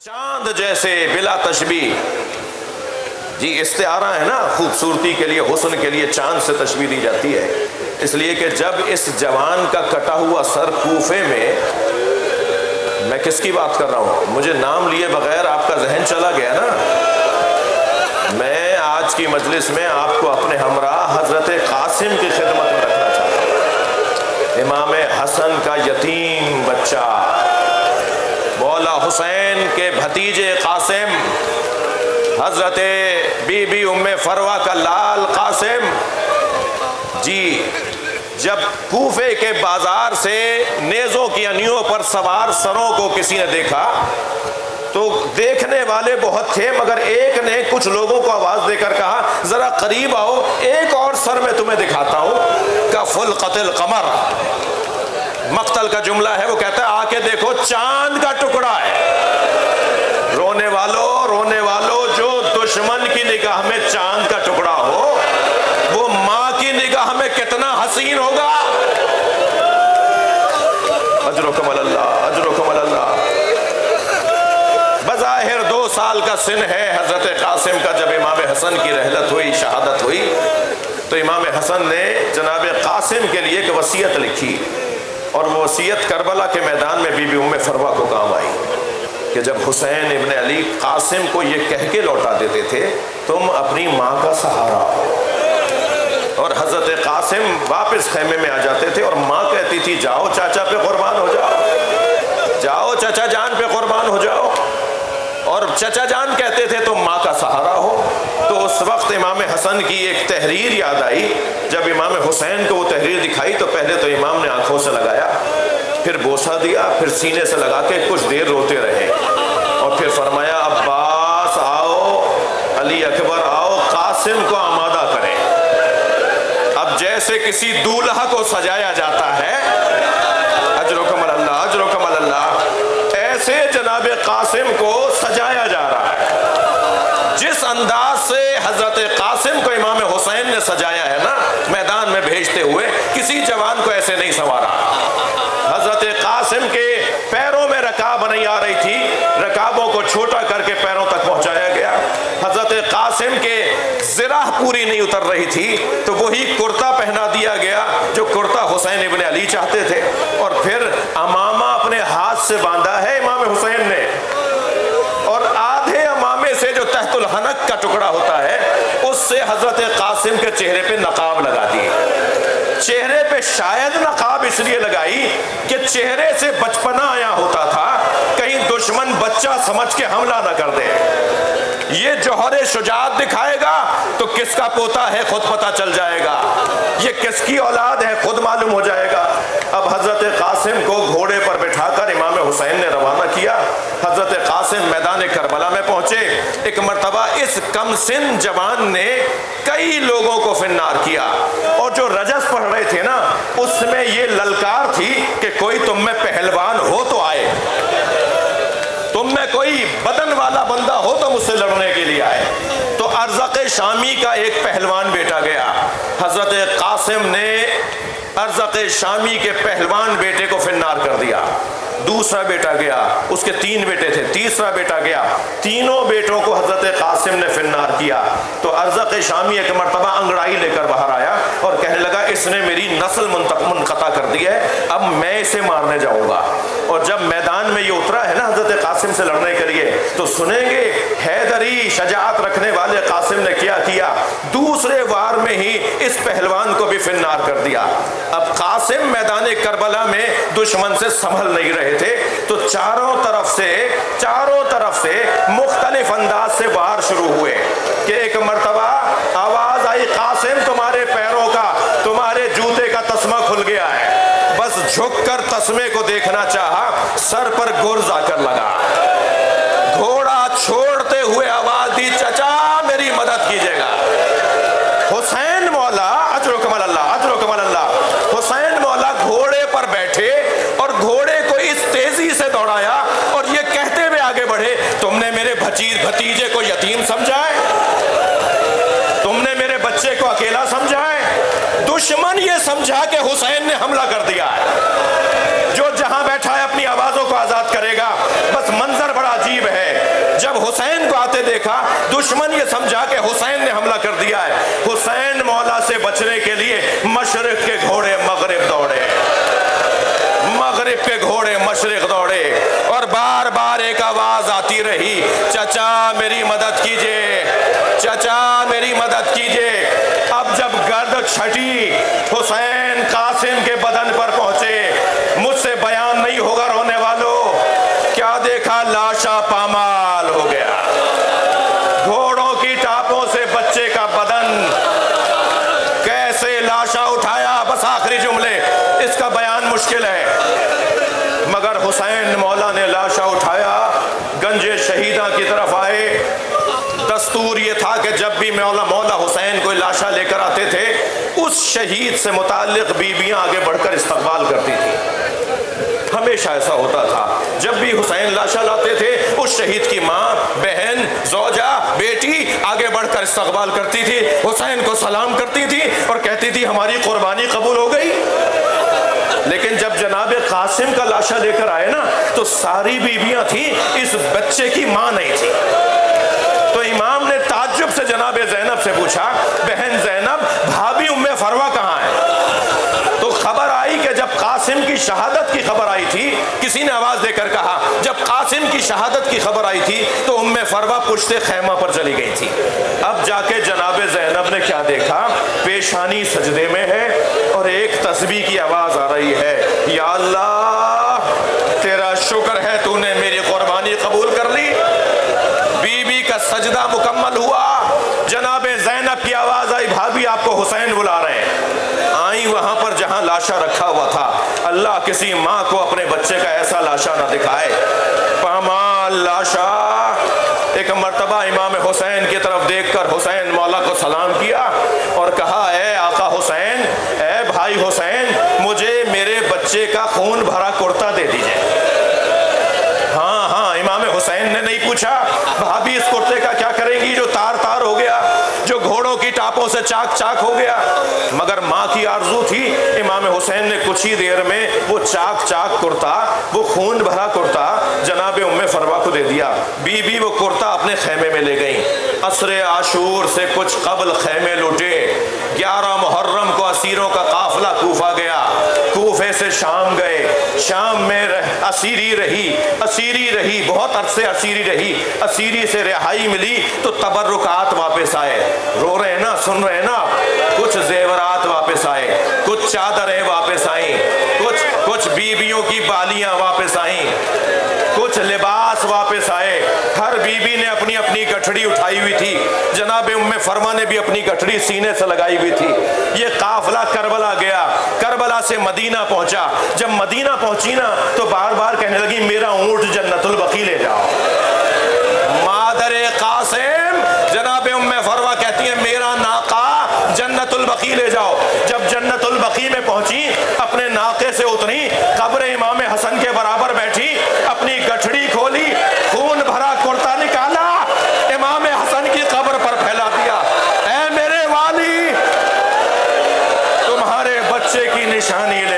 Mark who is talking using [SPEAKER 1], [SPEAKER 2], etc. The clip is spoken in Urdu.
[SPEAKER 1] چاند جیسے بلا تشبیہ. جی استعارہ ہے نا، خوبصورتی کے لیے، حسن کے لیے چاند سے تشبیہ دی جاتی ہے، اس لیے کہ جب اس جوان کا کٹا ہوا سر کوفے میں کس کی بات کر رہا ہوں؟ مجھے نام لیے بغیر آپ کا ذہن چلا گیا نا. میں آج کی مجلس میں آپ کو اپنے ہمراہ حضرت قاسم کی خدمت میں رکھنا چاہتا ہوں. امام حسن کا یتیم بچہ، مولا حسین کے بھتیجے قاسم، حضرت بی بی ام فروہ کا لال قاسم. جی جب کوفے کے بازار سے نیزوں کی انیوں پر سوار سروں کو کسی نے دیکھا تو دیکھنے والے بہت تھے، مگر ایک نے کچھ لوگوں کو آواز دے کر کہا ذرا قریب آؤ، ایک اور سر میں تمہیں دکھاتا ہوں. کفلقۃ القمر مقتل کا جملہ ہے، وہ کہتا ہے آ کے دیکھو چاند کا ٹکڑا ہے. رونے والوں جو دشمن کی نگاہ میں چاند کا ٹکڑا ہو، وہ ماں کی نگاہ میں کتنا حسین ہوگا. اجرکم اللہ، اجرکم اللہ. بظاہر 2 سال کا سن ہے حضرت قاسم کا. جب امام حسن کی رحلت ہوئی، شہادت ہوئی، تو امام حسن نے جناب قاسم کے لیے ایک وصیت لکھی، اور وہ وصیت کربلا کے میدان میں بی بی ام فروہ کو کام آئی کہ جب حسین ابن علی قاسم کو یہ کہہ کے لوٹا دیتے تھے تم اپنی ماں کا سہارا ہو، اور حضرت قاسم واپس خیمے میں آ جاتے تھے اور ماں کہتی تھی جاؤ چاچا پہ قربان ہو جاؤ، جاؤ چچا جان پہ قربان ہو جاؤ، اور چچا جان کہتے تھے تم ماں کا سہارا ہو. تو اس وقت امام حسن کی ایک تحریر یاد آئی. جب امام حسین کو وہ تحریر دکھائی تو پہلے تو امام نے آنکھوں سے لگایا، پھر بوسہ دیا، پھر سینے سے لگا کے کچھ دیر روتے رہے، اور پھر فرمایا عباس آؤ، علی اکبر آؤ، قاسم کو آمادہ کریں. اب جیسے کسی دولہا کو سجایا جاتا ہے، اجرکم اللہ، اجرکم اللہ، ایسے جناب قاسم کو سجایا جا رہا ہے. جس انداز سے حضرت قاسم کو امام حسین نے سجایا ہے نا میدان میں بھیجتے ہوئے، کسی جوان کو ایسے نہیں سنوارا. حضرت قاسم کے پیروں میں رکاب نہیں آ رہی تھی، رکابوں کو چھوٹا کر کے پیروں تک پہنچایا گیا. حضرت قاسم کے زرہ پوری نہیں اتر رہی تھی تو وہی کرتا پہنا دیا گیا جو کرتا حسین ابن علی چاہتے تھے، اور پھر امامہ اپنے ہاتھ سے باندھا ہے امام حسین نے، اور آدھے امامے سے جو تحت الحنک کا ٹکڑا ہوتا ہے اس سے حضرت قاسم کے چہرے پہ نقاب لگا دی. چہرے پہ شاید نقاب اس لیے لگائی کہ چہرے سے بچپنا آیا ہوتا تھا، کہیں دشمن بچہ سمجھ کے حملہ نہ کر دے. یہ جوہر شجاعت دکھائے گا تو کس کا پوتا ہے خود پتہ چل جائے گا، یہ کس کی اولاد ہے خود معلوم ہو جائے گا. اب حضرت قاسم کو گھوڑے پر بٹھا کر امام حسین نے روانہ کیا. حضرت قاسم میدان کربلا میں پہنچے. ایک مرتبہ اس کم سن جوان نے کئی لوگوں کو فنار کیا، اور جو رجس پڑھ رہے تھے نا اس میں یہ للکار تھی کہ کوئی تم میں پہلوان ہو تو آئے، تم میں کوئی بدن والا بندہ ہو تو مجھ سے لڑنے کے لیے آئے. تو ارزق شامی کا ایک پہلوان بیٹا گیا. حضرت قاسم نے ارزق شامی کے پہلوان بیٹے کو فنار کر دیا. دوسرا بیٹا گیا، اس کے 3 بیٹے تھے، تیسرا بیٹا گیا، تینوں بیٹوں کو حضرت قاسم نے فنار کیا. تو ارزق شامی ایک مرتبہ انگڑائی لے کر باہر آیا اور کہنے لگا اس نے میری نسل منقطع کر دی ہے، اب میں اسے مارنے جاؤں گا. اور جب میدان میں یہ اترا ہے نا حضرت قاسم سے لڑنے کے لیے تو سنیں گے حیدری شجاعت رکھنے والے قاسم نے کیا کیا، دوسرے وار میں ہی اس پہلوان کو بھی فنار کر دیا. اب قاسم میدان کربلا میں دشمن سے سنبھل نہیں رہے تھے تو چاروں طرف سے مختلف انداز سے وار شروع ہوئے کہ ایک مرتبہ آواز آئی قاسم تمہارے پیروں کا، تمہارے جوتے کا تسمہ کھل گیا ہے. بس جھک کر تسمے کو دیکھنا چاہا، سر پر گرز آ کر لگا. گھوڑا چھوڑتے ہوئے آواز دی چچا میری مدد کیجیے گا. حسین مولا اجرکم اللہ، اجرکم اللہ، حسین مولا گھوڑے پر بیٹھے اور گھوڑے کو اس تیزی سے دوڑایا اور یہ کہتے ہوئے آگے بڑھے تم نے میرے بھتیجے کو یتیم سمجھا ہے، تم نے میرے بچے کو اکیلا سمجھا ہے. دشمن یہ سمجھا کہ حسین نے حملہ کر دیا ہے. جو جہاں بیٹھا ہے اپنی آوازوں کو آزاد کرے گا. بس منظر بڑا عجیب ہے. جب حسین کو آتے دیکھا دشمن یہ سمجھا کہ حسین نے حملہ کر دیا ہے. حسین مولا سے بچنے کے لیے مشرق کے گھوڑے مغرب دوڑے, مغرب کے گھوڑے مشرق دوڑے, اور بار بار ایک آواز آتی رہی, چچا میری مدد کیجئے, چچا میری مدد کیجئے. اب جب گرد چھٹی حسین قاسم کے بدن پر پہنچے, مجھ سے بیان نہیں ہوگا رونے والوں, کیا دیکھا, لاشا پامال ہو گیا, گھوڑوں کی ٹاپوں سے بچے کا بدن, کیسے لاشا اٹھایا, بس آخری جملے, اس کا بیان مشکل ہے. مگر حسین مولا نے لاشا اٹھایا, گنج شہیدہ کی طرف آئے. دستور یہ تھا کہ جب بھی مولا حسین کوئی لاشا لے کر آتے تھے, اس شہید سے متعلق بیویاں آگے بڑھ کر استقبال کرتی تھی. ہمیشہ ایسا ہوتا تھا, جب بھی حسین لاشا لاتے تھے اس شہید کی ماں, بہن, زوجہ, بیٹی آگے بڑھ کر استقبال کرتی تھی, حسین کو سلام کرتی تھی اور کہتی تھی ہماری قربانی قبول ہو گئی. لیکن جب جناب قاسم کا لاشا لے کر آئے نا, تو ساری بیویاں تھیں, اس بچے کی ماں نہیں تھی. تو امام نے تعجب سے جناب زینب سے پوچھا, بہن زینب, بھابھی ام فروہ کہاں ہے؟ تو خبر آئی کہ جب قاسم کی شہادت کی خبر آئی تھی, کسی نے آواز دے کر کہا, جب قاسم کی شہادت کی خبر آئی تھی تو ام فروہ پشت خیمہ پر چلی گئی تھی. اب جا کے جناب زینب نے کیا دیکھا, پیشانی سجدے میں ہے اور ایک تسبیح کی آواز آ رہی ہے, یا اللہ تیرا شکر ہے تو نے میری قربانی قبول کر لی. بی بی کا سجدہ مکمل ہوا, جناب زینب کی آواز آئی, بھابھی آپ کو حسین بلا رہے ہیں. آئیں وہاں پر جہاں لاشا رکھا ہوا تھا. اللہ کسی ماں کو اپنے بچے کا ایسا لاشا نہ دکھائے, پامال لاشا. ایک مرتبہ امام حسین کی طرف دیکھ کر حسین مولا کو سلام کیا اور کہا, اے آقا حسین, اے بھائی حسین, مجھے میرے بچے کا خون بھرا کرتا دے دیجئے. ہاں ہاں, امام حسین نے نہیں پوچھا بھابھی اس کرتے کا کیا کریں گی جو تار تار ہو گیا, جو گھوڑوں کی ٹاپوں سے چاک چاک ہو گیا. مگر ماں کی آرزو تھی, امام حسین نے کچھ ہی دیر میں وہ چاک چاک کرتا, وہ خون بھرا کرتا جناب ام فروہ کو دے دیا. بی بی وہ کرتا اپنے خیمے میں لے گئیں. عصر عاشور سے کچھ قبل خیمے لوٹے. 11 محرم کو اسیروں کا قافلہ کوفہ گیا, کوفے سے شام گئے, شام میں اسیری رہی, بہت عرصے اسیری رہی. اسیری سے رہائی ملی تو تبرکات واپس آئے. رو رہے ہیں نا, سن رہے ہیں نا, کچھ زیورات واپس آئے, کچھ چادریں واپس آئیں, کچھ بیویوں کی بالیاں واپس آئیں, کچھ لباس واپس آئے. ہر بیوی نے اپنی اپنی گٹھڑی اٹھائی ہوئی تھی, جناب ام فروہ نے بھی اپنی گٹھڑی سینے سے لگائی ہوئی تھی. یہ قافلہ کربلا گیا, کربلا سے مدینہ پہنچا. جب مدینہ پہنچی نا تو بار بار کہنے لگی, میرا اونٹ جنت البقیع لے جاؤ. مادر قاسم جناب ام فروہ کہتی ہیں, میرا ناقہ جنت البقیع لے جاؤ. جب جنت البقیع میں پہنچی, اپنے ناقے سے اتری, قبر امام حسن کے برابر بیٹھی, اپنی گٹھڑی کھولی, خون بھرا کرتا نکالا, امام حسن کی قبر پر پھیلا دیا. اے میرے والی, تمہارے بچے کی نشانی لے